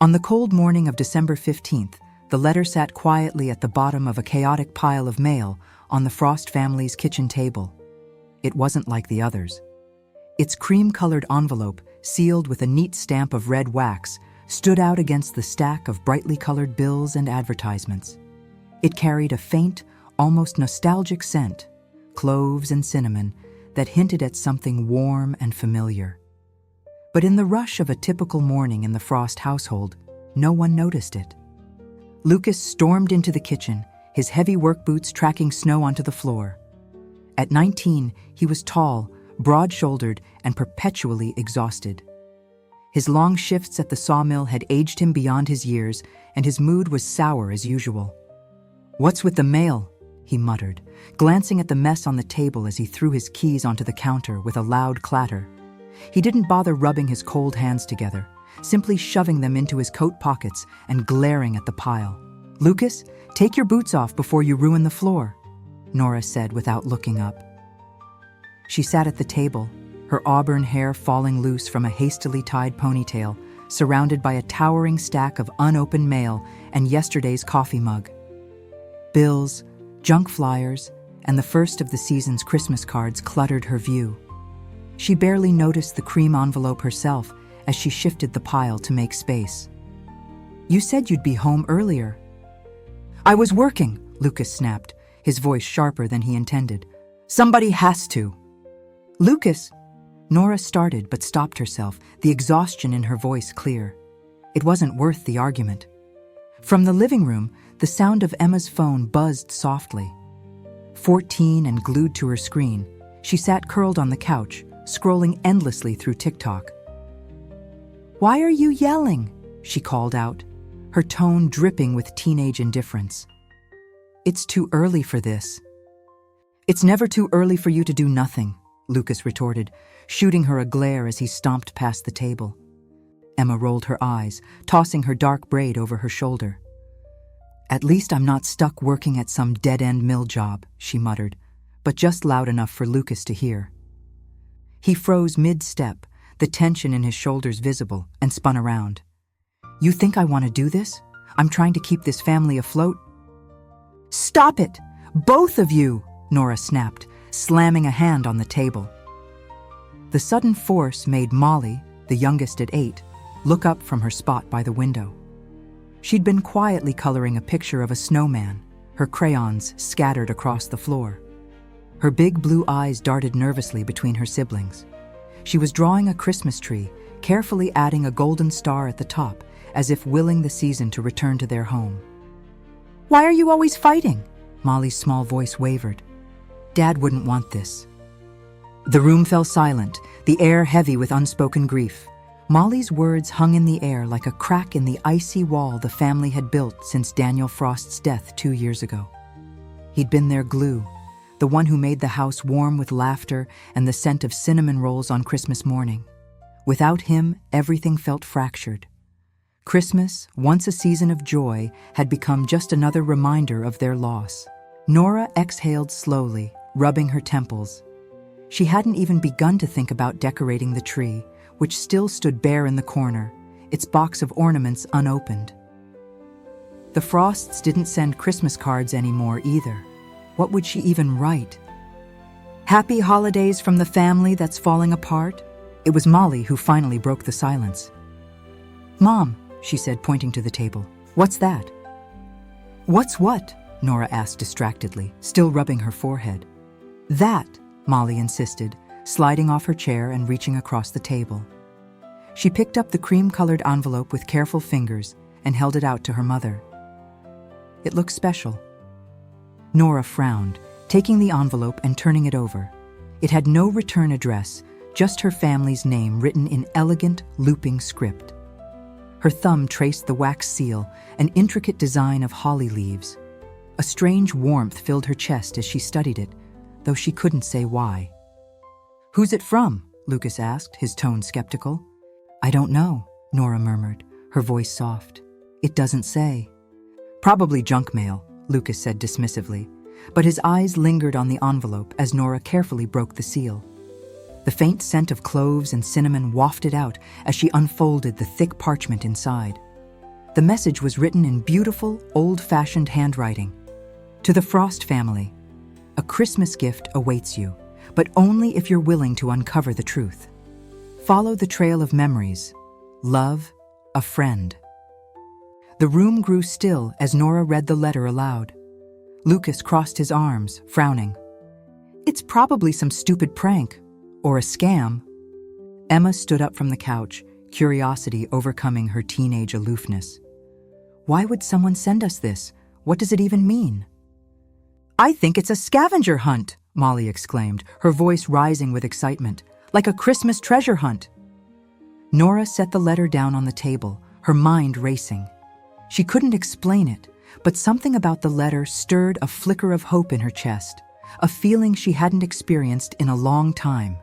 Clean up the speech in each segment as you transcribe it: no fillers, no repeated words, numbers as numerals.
On the cold morning of December 15th, the letter sat quietly at the bottom of a chaotic pile of mail on the Frost family's kitchen table. It wasn't like the others. Its cream-colored envelope, sealed with a neat stamp of red wax, stood out against the stack of brightly colored bills and advertisements. It carried a faint, almost nostalgic scent, cloves and cinnamon, that hinted at something warm and familiar. But in the rush of a typical morning in the Frost household, no one noticed it. Lucas stormed into the kitchen, his heavy work boots tracking snow onto the floor. At 19, he was tall, broad-shouldered, and perpetually exhausted. His long shifts at the sawmill had aged him beyond his years, and his mood was sour as usual. "What's with the mail?" he muttered, glancing at the mess on the table as he threw his keys onto the counter with a loud clatter. He didn't bother rubbing his cold hands together, simply shoving them into his coat pockets and glaring at the pile. "Lucas, take your boots off before you ruin the floor," Nora said without looking up. She sat at the table, her auburn hair falling loose from a hastily tied ponytail, surrounded by a towering stack of unopened mail and yesterday's coffee mug. Bills, junk flyers, and the first of the season's Christmas cards cluttered her view. She barely noticed the cream envelope herself as she shifted the pile to make space. "You said you'd be home earlier." "I was working," Lucas snapped, his voice sharper than he intended. "Somebody has to." "Lucas," Nora started but stopped herself, the exhaustion in her voice clear. It wasn't worth the argument. From the living room, the sound of Emma's phone buzzed softly. 14 and glued to her screen, she sat curled on the couch, scrolling endlessly through TikTok. "Why are you yelling?" she called out, her tone dripping with teenage indifference. "It's too early for this." "It's never too early for you to do nothing," Lucas retorted, shooting her a glare as he stomped past the table. Emma rolled her eyes, tossing her dark braid over her shoulder. "At least I'm not stuck working at some dead-end mill job," she muttered, but just loud enough for Lucas to hear. He froze mid-step, the tension in his shoulders visible, and spun around. "You think I want to do this? I'm trying to keep this family afloat." "Stop it! Both of you!" Nora snapped, slamming a hand on the table. The sudden force made Molly, the youngest at 8, look up from her spot by the window. She'd been quietly coloring a picture of a snowman, her crayons scattered across the floor. Her big blue eyes darted nervously between her siblings. She was drawing a Christmas tree, carefully adding a golden star at the top, as if willing the season to return to their home. "Why are you always fighting?" Molly's small voice wavered. "Dad wouldn't want this." The room fell silent, the air heavy with unspoken grief. Molly's words hung in the air like a crack in the icy wall the family had built since Daniel Frost's death 2 years ago. He'd been their glue, the one who made the house warm with laughter and the scent of cinnamon rolls on Christmas morning. Without him, everything felt fractured. Christmas, once a season of joy, had become just another reminder of their loss. Nora exhaled slowly, rubbing her temples. She hadn't even begun to think about decorating the tree, which still stood bare in the corner, its box of ornaments unopened. The Frosts didn't send Christmas cards anymore either. What would she even write? "Happy holidays from the family that's falling apart?" It was Molly who finally broke the silence. "Mom," she said, pointing to the table, "what's that?" "What's what?" Nora asked distractedly, still rubbing her forehead. "That," Molly insisted, sliding off her chair and reaching across the table. She picked up the cream-colored envelope with careful fingers and held it out to her mother. "It looks special." Nora frowned, taking the envelope and turning it over. It had no return address, just her family's name written in elegant, looping script. Her thumb traced the wax seal, an intricate design of holly leaves. A strange warmth filled her chest as she studied it, though she couldn't say why. "Who's it from?" Lucas asked, his tone skeptical. "I don't know," Nora murmured, her voice soft. "It doesn't say." "Probably junk mail," Lucas said dismissively, but his eyes lingered on the envelope as Nora carefully broke the seal. The faint scent of cloves and cinnamon wafted out as she unfolded the thick parchment inside. The message was written in beautiful, old-fashioned handwriting. To the Frost family, a Christmas gift awaits you, but only if you're willing to uncover the truth. Follow the trail of memories. Love, a friend. The room grew still as Nora read the letter aloud. Lucas crossed his arms, frowning. It's probably some stupid prank, or a scam. Emma stood up from the couch, curiosity overcoming her teenage aloofness. Why would someone send us this? What does it even mean? I think it's a scavenger hunt, Molly exclaimed, her voice rising with excitement, like a Christmas treasure hunt. Nora set the letter down on the table, her mind racing. She couldn't explain it, but something about the letter stirred a flicker of hope in her chest, a feeling she hadn't experienced in a long time.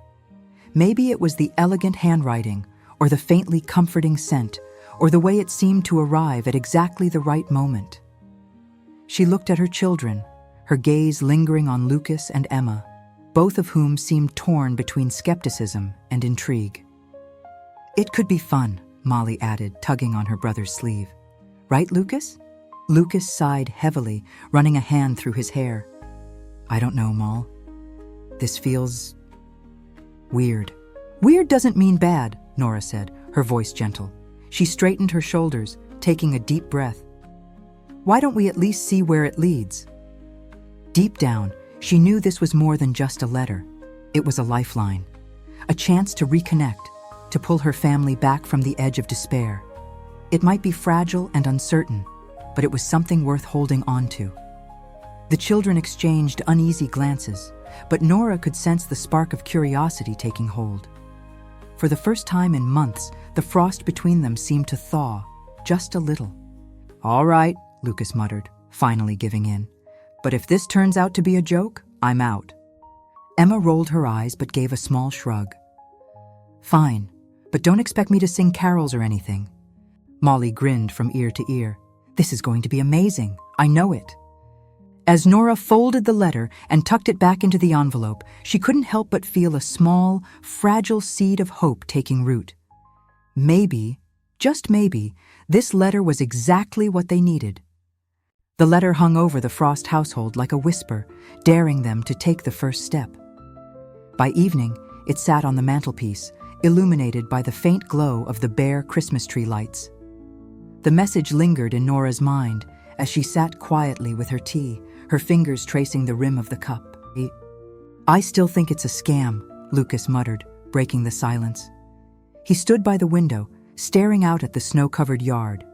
Maybe it was the elegant handwriting, or the faintly comforting scent, or the way it seemed to arrive at exactly the right moment. She looked at her children, her gaze lingering on Lucas and Emma, both of whom seemed torn between skepticism and intrigue. It could be fun, Molly added, tugging on her brother's sleeve. Right, Lucas? Lucas sighed heavily, running a hand through his hair. I don't know, Moll. This feels weird. Weird doesn't mean bad, Nora said, her voice gentle. She straightened her shoulders, taking a deep breath. Why don't we at least see where it leads? Deep down, she knew this was more than just a letter. It was a lifeline, a chance to reconnect, to pull her family back from the edge of despair. It might be fragile and uncertain, but it was something worth holding on to. The children exchanged uneasy glances, but Nora could sense the spark of curiosity taking hold. For the first time in months, the frost between them seemed to thaw, just a little. All right, Lucas muttered, finally giving in. But if this turns out to be a joke, I'm out. Emma rolled her eyes but gave a small shrug. Fine, but don't expect me to sing carols or anything. Molly grinned from ear to ear. This is going to be amazing. I know it. As Nora folded the letter and tucked it back into the envelope, she couldn't help but feel a small, fragile seed of hope taking root. Maybe, just maybe, this letter was exactly what they needed. The letter hung over the Frost household like a whisper, daring them to take the first step. By evening, it sat on the mantelpiece, illuminated by the faint glow of the bare Christmas tree lights. The message lingered in Nora's mind as she sat quietly with her tea, her fingers tracing the rim of the cup. I still think it's a scam, Lucas muttered, breaking the silence. He stood by the window, staring out at the snow-covered yard.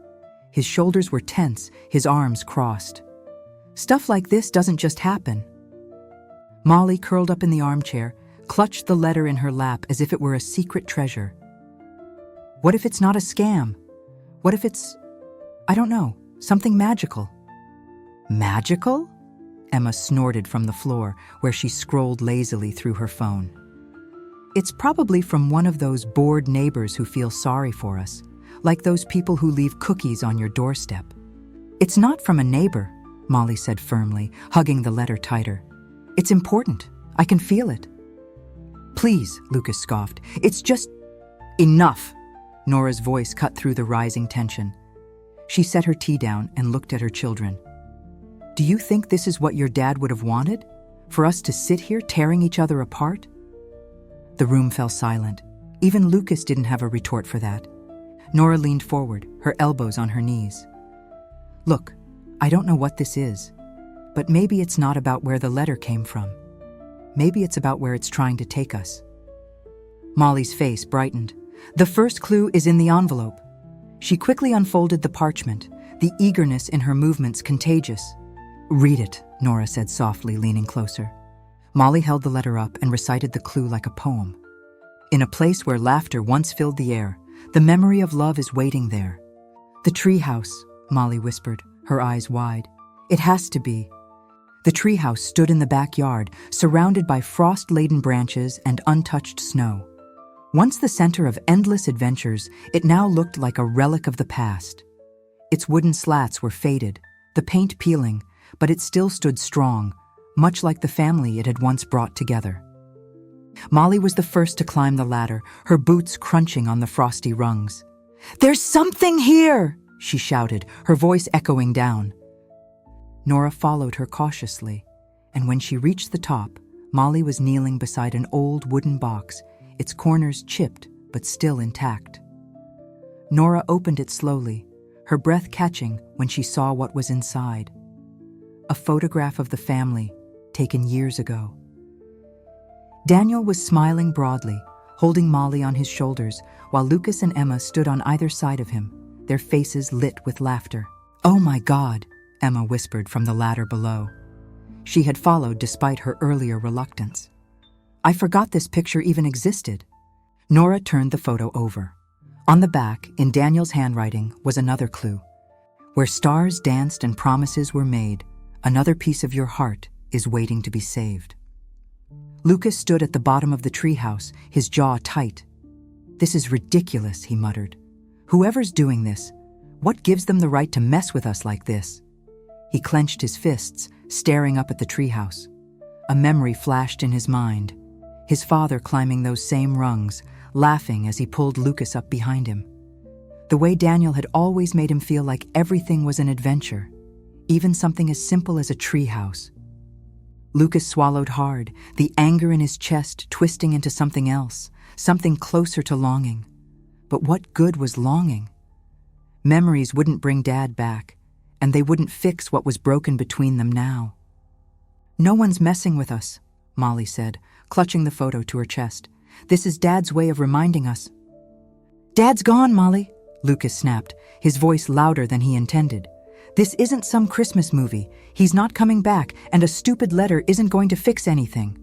His shoulders were tense, his arms crossed. Stuff like this doesn't just happen. Molly, curled up in the armchair, clutched the letter in her lap as if it were a secret treasure. What if it's not a scam? What if it's, I don't know, something magical? Magical? Emma snorted from the floor, where she scrolled lazily through her phone. It's probably from one of those bored neighbors who feel sorry for us, like those people who leave cookies on your doorstep. It's not from a neighbor, Molly said firmly, hugging the letter tighter. It's important. I can feel it. Please, Lucas scoffed. It's just enough. Nora's voice cut through the rising tension. She set her tea down and looked at her children. Do you think this is what your dad would have wanted? For us to sit here tearing each other apart? The room fell silent. Even Lucas didn't have a retort for that. Nora leaned forward, her elbows on her knees. Look, I don't know what this is, but maybe it's not about where the letter came from. Maybe it's about where it's trying to take us. Molly's face brightened. The first clue is in the envelope. She quickly unfolded the parchment, the eagerness in her movements contagious. Read it, Nora said softly, leaning closer. Molly held the letter up and recited the clue like a poem. In a place where laughter once filled the air, the memory of love is waiting there. The treehouse, Molly whispered, her eyes wide. It has to be. The treehouse stood in the backyard, surrounded by frost-laden branches and untouched snow. Once the center of endless adventures, it now looked like a relic of the past. Its wooden slats were faded, the paint peeling, but it still stood strong, much like the family it had once brought together. Molly was the first to climb the ladder, her boots crunching on the frosty rungs. There's something here, she shouted, her voice echoing down. Nora followed her cautiously, and when she reached the top, Molly was kneeling beside an old wooden box, its corners chipped but still intact. Nora opened it slowly, her breath catching when she saw what was inside. A photograph of the family, taken years ago. Daniel was smiling broadly, holding Molly on his shoulders, while Lucas and Emma stood on either side of him, their faces lit with laughter. "Oh my God," Emma whispered from the ladder below. She had followed despite her earlier reluctance. "I forgot this picture even existed." Nora turned the photo over. On the back, in Daniel's handwriting, was another clue. "Where stars danced and promises were made, another piece of your heart is waiting to be saved." Lucas stood at the bottom of the treehouse, his jaw tight. "This is ridiculous," he muttered. "Whoever's doing this, what gives them the right to mess with us like this?" He clenched his fists, staring up at the treehouse. A memory flashed in his mind. His father climbing those same rungs, laughing as he pulled Lucas up behind him. The way Daniel had always made him feel like everything was an adventure, even something as simple as a treehouse. Lucas swallowed hard, the anger in his chest twisting into something else, something closer to longing. But what good was longing? Memories wouldn't bring Dad back, and they wouldn't fix what was broken between them now. "No one's messing with us," Molly said, clutching the photo to her chest. "This is Dad's way of reminding us." "Dad's gone, Molly," Lucas snapped, his voice louder than he intended. "This isn't some Christmas movie. He's not coming back, and a stupid letter isn't going to fix anything."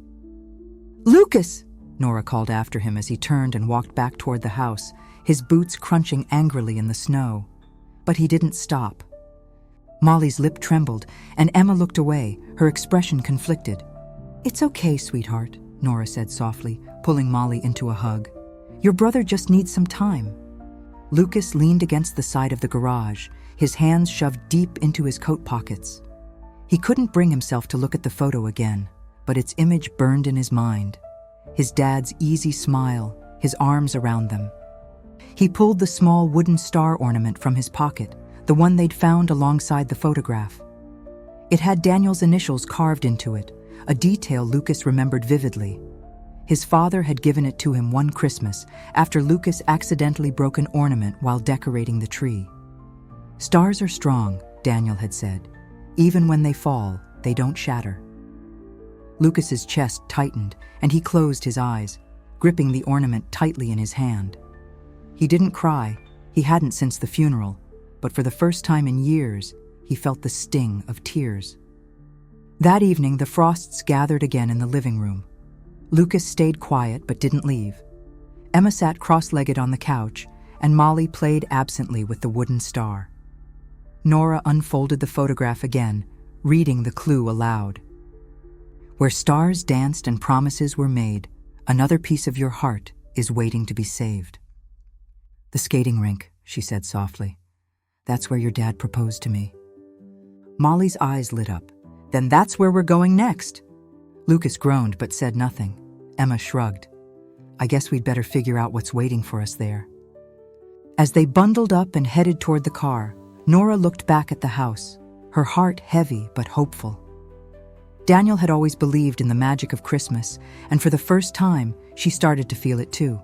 "Lucas!" Nora called after him as he turned and walked back toward the house, his boots crunching angrily in the snow. But he didn't stop. Molly's lip trembled, and Emma looked away, her expression conflicted. "It's okay, sweetheart," Nora said softly, pulling Molly into a hug. "Your brother just needs some time." Lucas leaned against the side of the garage, his hands shoved deep into his coat pockets. He couldn't bring himself to look at the photo again, but its image burned in his mind. His dad's easy smile, his arms around them. He pulled the small wooden star ornament from his pocket, the one they'd found alongside the photograph. It had Daniel's initials carved into it, a detail Lucas remembered vividly. His father had given it to him one Christmas after Lucas accidentally broke an ornament while decorating the tree. "Stars are strong," Daniel had said. "Even when they fall, they don't shatter." Lucas's chest tightened, and he closed his eyes, gripping the ornament tightly in his hand. He didn't cry, he hadn't since the funeral, but for the first time in years, he felt the sting of tears. That evening, the Frosts gathered again in the living room. Lucas stayed quiet but didn't leave. Emma sat cross-legged on the couch, and Molly played absently with the wooden star. Nora unfolded the photograph again, reading the clue aloud. "Where stars danced and promises were made, another piece of your heart is waiting to be saved." "The skating rink," she said softly. "That's where your dad proposed to me." Molly's eyes lit up. "Then that's where we're going next." Lucas groaned but said nothing. Emma shrugged. "I guess we'd better figure out what's waiting for us there." As they bundled up and headed toward the car, Nora looked back at the house, her heart heavy but hopeful. Daniel had always believed in the magic of Christmas, and for the first time, she started to feel it too.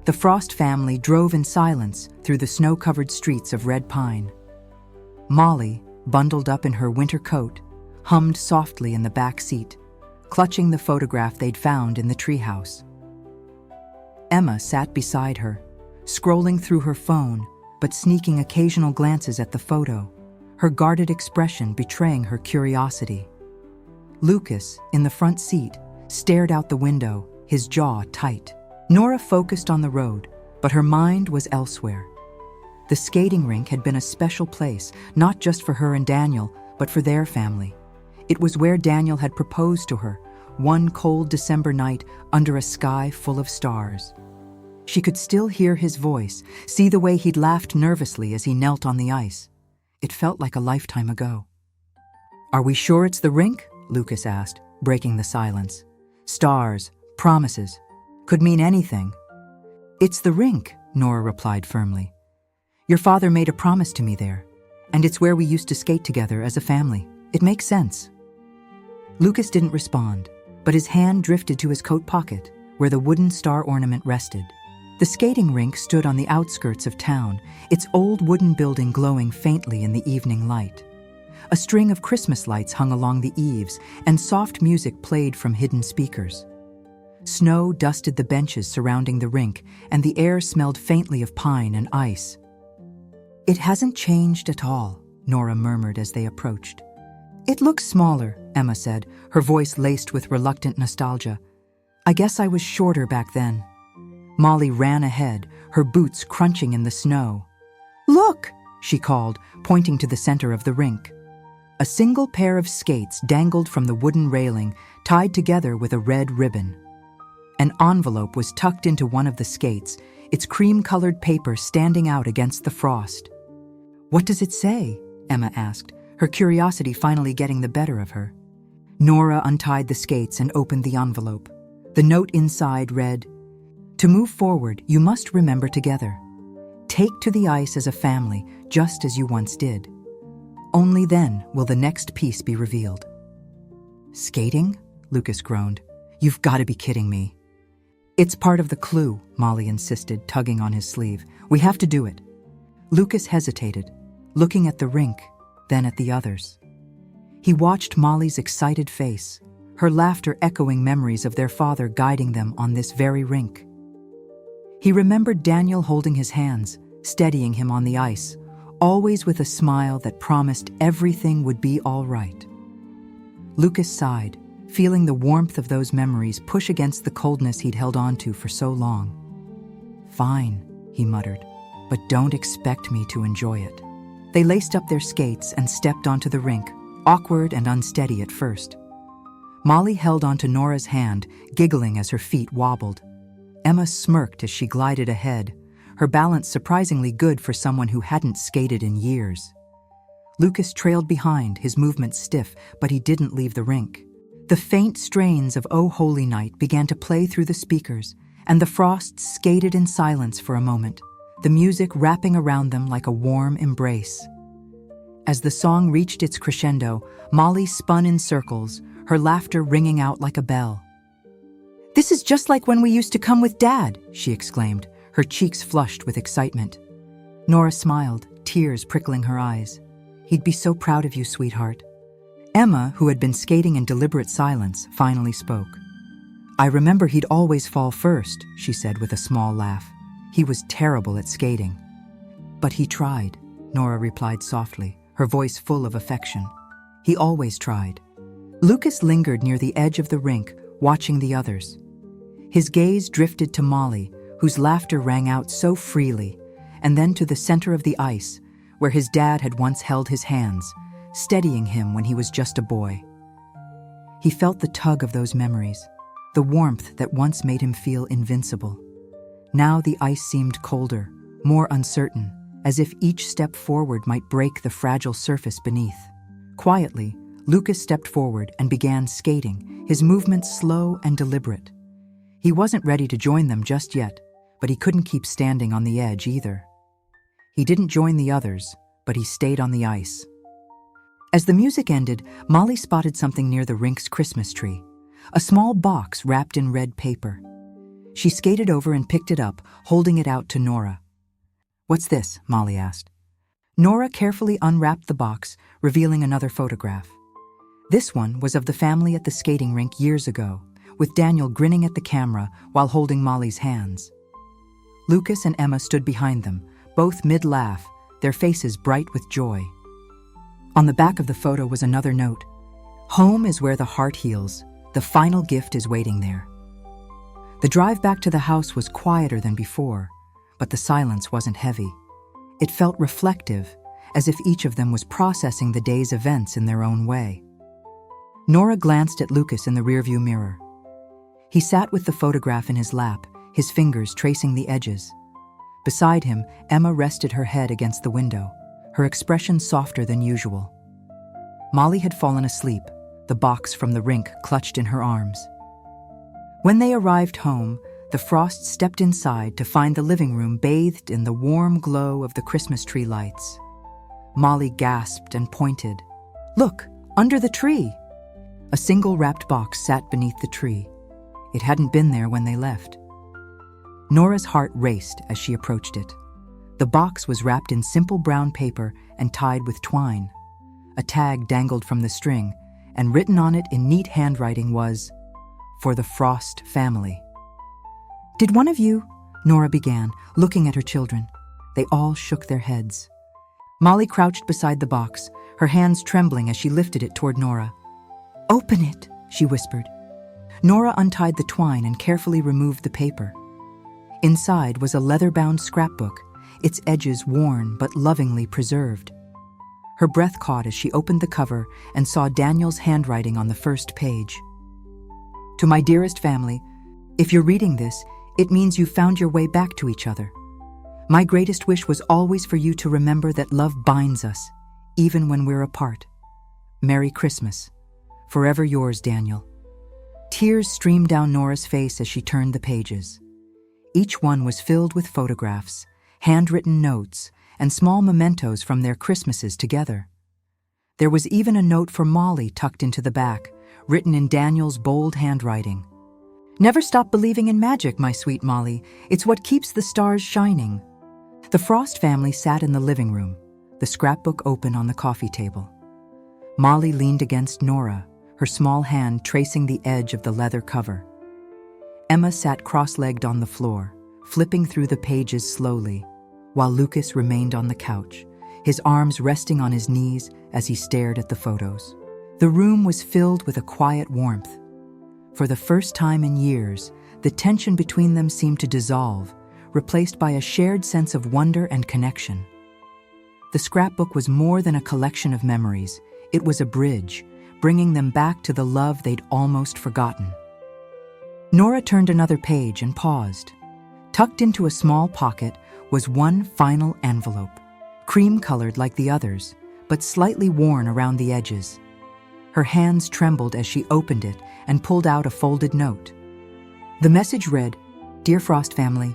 The Frost family drove in silence through the snow-covered streets of Red Pine. Molly, bundled up in her winter coat, hummed softly in the back seat, clutching the photograph they'd found in the treehouse. Emma sat beside her, scrolling through her phone, but sneaking occasional glances at the photo, her guarded expression betraying her curiosity. Lucas, in the front seat, stared out the window, his jaw tight. Nora focused on the road, but her mind was elsewhere. The skating rink had been a special place, not just for her and Daniel, but for their family. It was where Daniel had proposed to her, one cold December night under a sky full of stars. She could still hear his voice, see the way he'd laughed nervously as he knelt on the ice. It felt like a lifetime ago. "Are we sure it's the rink?" Lucas asked, breaking the silence. "Stars, promises, could mean anything." "It's the rink," Nora replied firmly. Your father made a promise to me there, and it's where we used to skate together as a family. It makes sense." Lucas didn't respond, but his hand drifted to his coat pocket, where the wooden star ornament rested. The skating rink stood on the outskirts of town, its old wooden building glowing faintly in the evening light. A string of Christmas lights hung along the eaves, and soft music played from hidden speakers. Snow dusted the benches surrounding the rink, and the air smelled faintly of pine and ice. "It hasn't changed at all," Nora murmured as they approached. "It looks smaller," Emma said, her voice laced with reluctant nostalgia. "I guess I was shorter back then." Molly ran ahead, her boots crunching in the snow. "Look!" she called, pointing to the center of the rink. A single pair of skates dangled from the wooden railing, tied together with a red ribbon. An envelope was tucked into one of the skates, its cream-colored paper standing out against the frost. "What does it say?" Emma asked, her curiosity finally getting the better of her. Nora untied the skates and opened the envelope. The note inside read, "To move forward, you must remember together. Take to the ice as a family, just as you once did. Only then will the next piece be revealed." "Skating?" Lucas groaned. "You've got to be kidding me." "It's part of the clue," Molly insisted, tugging on his sleeve. "We have to do it." Lucas hesitated, looking at the rink, then at the others. He watched Molly's excited face, her laughter echoing memories of their father guiding them on this very rink. He remembered Daniel holding his hands, steadying him on the ice, always with a smile that promised everything would be all right. Lucas sighed, feeling the warmth of those memories push against the coldness he'd held on to for so long. "Fine," he muttered, "but don't expect me to enjoy it." They laced up their skates and stepped onto the rink, awkward and unsteady at first. Molly held onto Nora's hand, giggling as her feet wobbled. Emma smirked as she glided ahead, her balance surprisingly good for someone who hadn't skated in years. Lucas trailed behind, his movements stiff, but he didn't leave the rink. The faint strains of "O Holy Night" began to play through the speakers, and the Frosts skated in silence for a moment, the music wrapping around them like a warm embrace. As the song reached its crescendo, Molly spun in circles, her laughter ringing out like a bell. "This is just like when we used to come with Dad," she exclaimed, her cheeks flushed with excitement. Nora smiled, tears prickling her eyes. "He'd be so proud of you, sweetheart." Emma, who had been skating in deliberate silence, finally spoke. "I remember he'd always fall first," she said with a small laugh. "He was terrible at skating." "But he tried," Nora replied softly, her voice full of affection. "He always tried." Lucas lingered near the edge of the rink, watching the others. His gaze drifted to Molly, whose laughter rang out so freely, and then to the center of the ice, where his dad had once held his hands, steadying him when he was just a boy. He felt the tug of those memories, the warmth that once made him feel invincible. Now the ice seemed colder, more uncertain, as if each step forward might break the fragile surface beneath. Quietly, Lucas stepped forward and began skating, his movements slow and deliberate. He wasn't ready to join them just yet, but he couldn't keep standing on the edge either. He didn't join the others, but he stayed on the ice. As the music ended, Molly spotted something near the rink's Christmas tree, a small box wrapped in red paper. She skated over and picked it up, holding it out to Nora. "What's this?" Molly asked. Nora carefully unwrapped the box, revealing another photograph. This one was of the family at the skating rink years ago, with Daniel grinning at the camera while holding Molly's hands. Lucas and Emma stood behind them, both mid-laugh, their faces bright with joy. On the back of the photo was another note. "Home is where the heart heals. The final gift is waiting there." The drive back to the house was quieter than before, but the silence wasn't heavy. It felt reflective, as if each of them was processing the day's events in their own way. Nora glanced at Lucas in the rearview mirror. He sat with the photograph in his lap, his fingers tracing the edges. Beside him, Emma rested her head against the window, her expression softer than usual. Molly had fallen asleep, the box from the rink clutched in her arms. When they arrived home, the Frosts stepped inside to find the living room bathed in the warm glow of the Christmas tree lights. Molly gasped and pointed. "Look, under the tree!" A single wrapped box sat beneath the tree. It hadn't been there when they left. Nora's heart raced as she approached it. The box was wrapped in simple brown paper and tied with twine. A tag dangled from the string, and written on it in neat handwriting was, "For the Frost family." "Did one of you?" Nora began, looking at her children. They all shook their heads. Molly crouched beside the box, her hands trembling as she lifted it toward Nora. "Open it," she whispered. Nora untied the twine and carefully removed the paper. Inside was a leather-bound scrapbook, its edges worn but lovingly preserved. Her breath caught as she opened the cover and saw Daniel's handwriting on the first page. "To my dearest family, if you're reading this, it means you found your way back to each other. My greatest wish was always for you to remember that love binds us, even when we're apart. Merry Christmas. Forever yours, Daniel." Tears streamed down Nora's face as she turned the pages. Each one was filled with photographs, handwritten notes, and small mementos from their Christmases together. There was even a note for Molly tucked into the back, written in Daniel's bold handwriting. "Never stop believing in magic, my sweet Molly. It's what keeps the stars shining." The Frost family sat in the living room, the scrapbook open on the coffee table. Molly leaned against Nora, her small hand tracing the edge of the leather cover. Emma sat cross-legged on the floor, flipping through the pages slowly, while Lucas remained on the couch, his arms resting on his knees as he stared at the photos. The room was filled with a quiet warmth. For the first time in years, the tension between them seemed to dissolve, replaced by a shared sense of wonder and connection. The scrapbook was more than a collection of memories. It was a bridge, bringing them back to the love they'd almost forgotten. Nora turned another page and paused. Tucked into a small pocket was one final envelope, cream-colored like the others, but slightly worn around the edges. Her hands trembled as she opened it and pulled out a folded note. The message read, "Dear Frost family,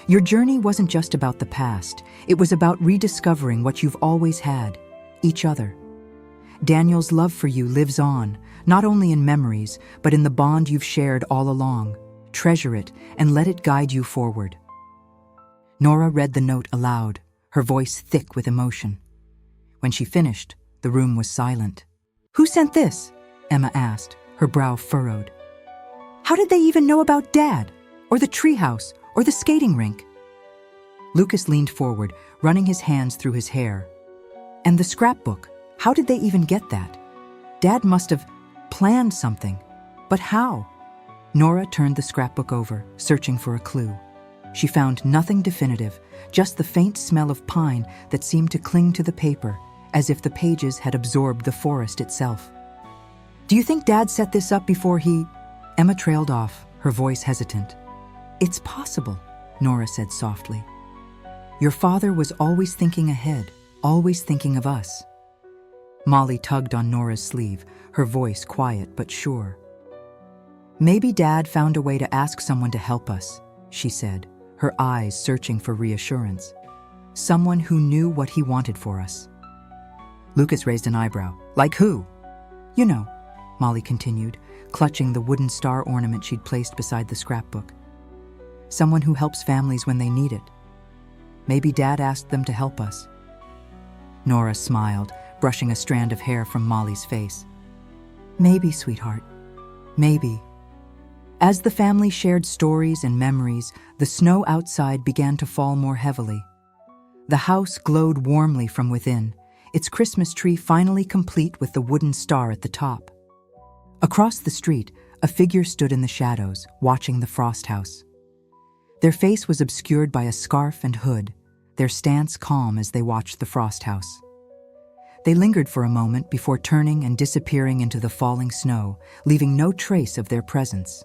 your journey wasn't just about the past. It was about rediscovering what you've always had, each other. Daniel's love for you lives on, not only in memories, but in the bond you've shared all along. Treasure it and let it guide you forward." Nora read the note aloud, her voice thick with emotion. When she finished, the room was silent. "Who sent this?" Emma asked, her brow furrowed. "How did they even know about Dad, or the treehouse, or the skating rink?" Lucas leaned forward, running his hands through his hair. "And the scrapbook, how did they even get that? Dad must have planned something, but how?" Nora turned the scrapbook over, searching for a clue. She found nothing definitive, just the faint smell of pine that seemed to cling to the paper, as if the pages had absorbed the forest itself. "Do you think Dad set this up before he—" Emma trailed off, her voice hesitant. "It's possible," Nora said softly. "Your father was always thinking ahead, always thinking of us." Molly tugged on Nora's sleeve, her voice quiet but sure. "Maybe Dad found a way to ask someone to help us," she said, her eyes searching for reassurance. "Someone who knew what he wanted for us." Lucas raised an eyebrow. "Like who?" "You know," Molly continued, clutching the wooden star ornament she'd placed beside the scrapbook. "Someone who helps families when they need it. Maybe Dad asked them to help us." Nora smiled, brushing a strand of hair from Molly's face. "Maybe, sweetheart. Maybe." As the family shared stories and memories, the snow outside began to fall more heavily. The house glowed warmly from within, its Christmas tree finally complete with the wooden star at the top. Across the street, a figure stood in the shadows, watching the Frost house. Their face was obscured by a scarf and hood, their stance calm as they watched the Frost house. They lingered for a moment before turning and disappearing into the falling snow, leaving no trace of their presence.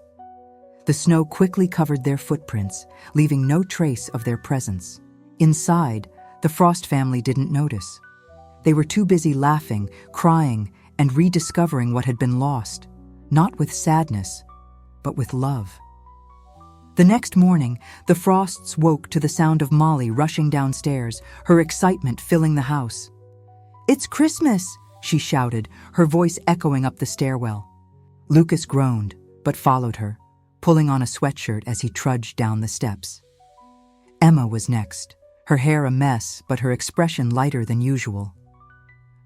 The snow quickly covered their footprints, leaving no trace of their presence. Inside, the Frost family didn't notice. They were too busy laughing, crying, and rediscovering what had been lost, not with sadness, but with love. The next morning, the Frosts woke to the sound of Molly rushing downstairs, her excitement filling the house. "It's Christmas!" she shouted, her voice echoing up the stairwell. Lucas groaned, but followed her, pulling on a sweatshirt as he trudged down the steps. Emma was next, her hair a mess but her expression lighter than usual.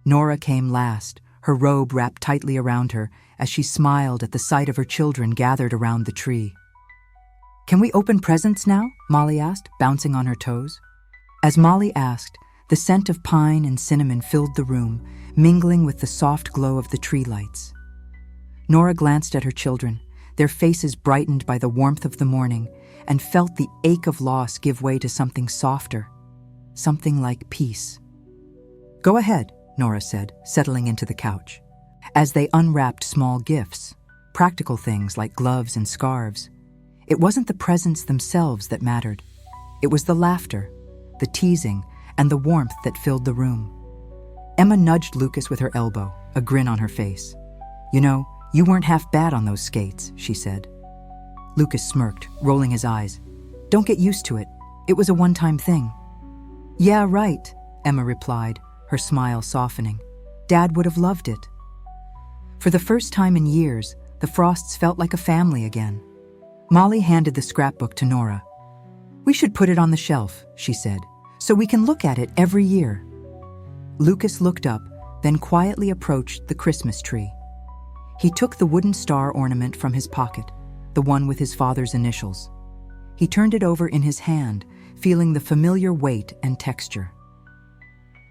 Nora came last, her robe wrapped tightly around her as she smiled at the sight of her children gathered around the tree. "Can we open presents now?" Molly asked, bouncing on her toes. As Molly asked, the scent of pine and cinnamon filled the room, mingling with the soft glow of the tree lights. Nora glanced at her children, their faces brightened by the warmth of the morning, and felt the ache of loss give way to something softer, something like peace. "Go ahead," Nora said, settling into the couch. As they unwrapped small gifts, practical things like gloves and scarves, it wasn't the presents themselves that mattered. It was the laughter, the teasing, and the warmth that filled the room. Emma nudged Lucas with her elbow, a grin on her face. "You know, you weren't half bad on those skates," she said. Lucas smirked, rolling his eyes. "Don't get used to it. It was a one-time thing." "Yeah, right," Emma replied, her smile softening. "Dad would have loved it." For the first time in years, the Frosts felt like a family again. Molly handed the scrapbook to Nora. "We should put it on the shelf," she said, "so we can look at it every year." Lucas looked up, then quietly approached the Christmas tree. He took the wooden star ornament from his pocket, the one with his father's initials. He turned it over in his hand, feeling the familiar weight and texture.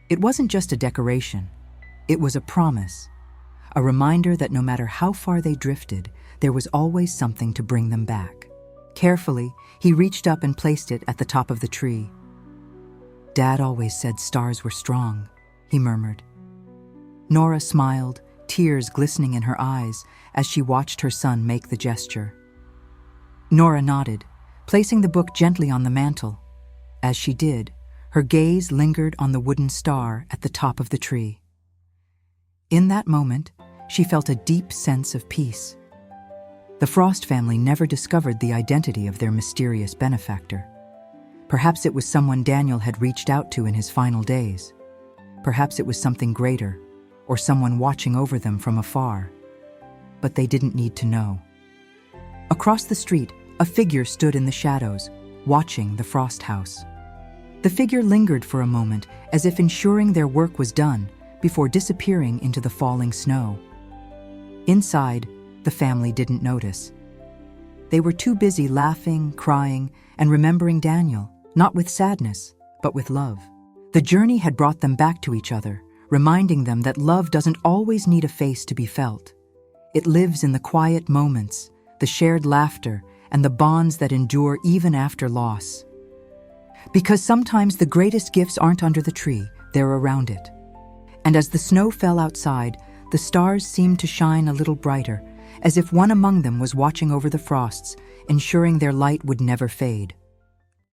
It wasn't just a decoration. It was a promise, a reminder that no matter how far they drifted, there was always something to bring them back. Carefully, he reached up and placed it at the top of the tree. "Dad always said stars were strong," he murmured. Nora smiled, tears glistening in her eyes as she watched her son make the gesture. Nora nodded, placing the book gently on the mantel. As she did, her gaze lingered on the wooden star at the top of the tree. In that moment, she felt a deep sense of peace. The Frost family never discovered the identity of their mysterious benefactor. Perhaps it was someone Daniel had reached out to in his final days. Perhaps it was something greater, or someone watching over them from afar. But they didn't need to know. Across the street, a figure stood in the shadows, watching the Frost house. The figure lingered for a moment, as if ensuring their work was done, before disappearing into the falling snow. Inside, the family didn't notice. They were too busy laughing, crying, and remembering Daniel, not with sadness, but with love. The journey had brought them back to each other, reminding them that love doesn't always need a face to be felt. It lives in the quiet moments, the shared laughter, and the bonds that endure even after loss. Because sometimes the greatest gifts aren't under the tree, they're around it. And as the snow fell outside, the stars seemed to shine a little brighter, as if one among them was watching over the Frosts, ensuring their light would never fade.